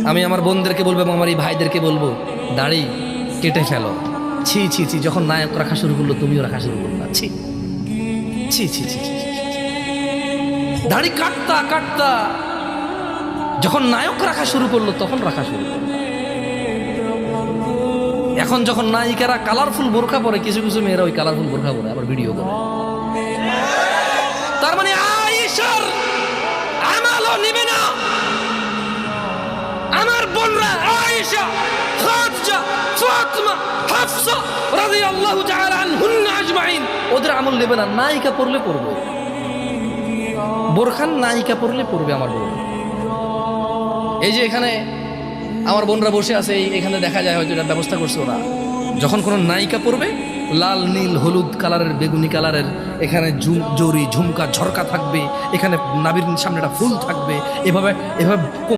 আমি আমার বোনদেরকে বলবো এবং আমার এই ভাইদেরকে বলবো, দাড়ি কেটে ফেলো। ছি ছি ছি, যখন নায়ক রাখা শুরু করলো তুমিও রাখা শুরু করলো। ছি ছি ছি ছি ছি, দাড়ি কাটতা কাটতা, যখন নায়ক রাখা শুরু করলো তখন রাখা শুরু করলো। এখন যখন নায়িকারা কালারফুল বোরখা পরে, কিছু কিছু মেয়েরা ওই কালারফুল বোরখা পরে আবার ভিডিও করে। তার মানে আয়েশার আমালও নিবে না। আমার বোনরা আয়েশা, খাদিজা, ফাতিমা, হাফসা রাদিয়াল্লাহু তাআলা আনহুন্না আজমাইন, ওদের আমল নেবে না। নায়িকা পড়লে পড়বে, বোরখান নায়িকা পড়লে পড়বে আমার বোন। এই যে এখানে আমার বোনরা বসে আছে, এখানে দেখা যায় হয়তো এটা ব্যবস্থা করছে ওরা, যখন কোনো নায়িকা পড়বে লাল নীল হলুদ কালারের বেগুনি কালারের এখানে জরি ঝুমকা ঝরকা থাকবে, এখানে নাভির সামনে একটা ফুল থাকবে, এভাবে এভাবে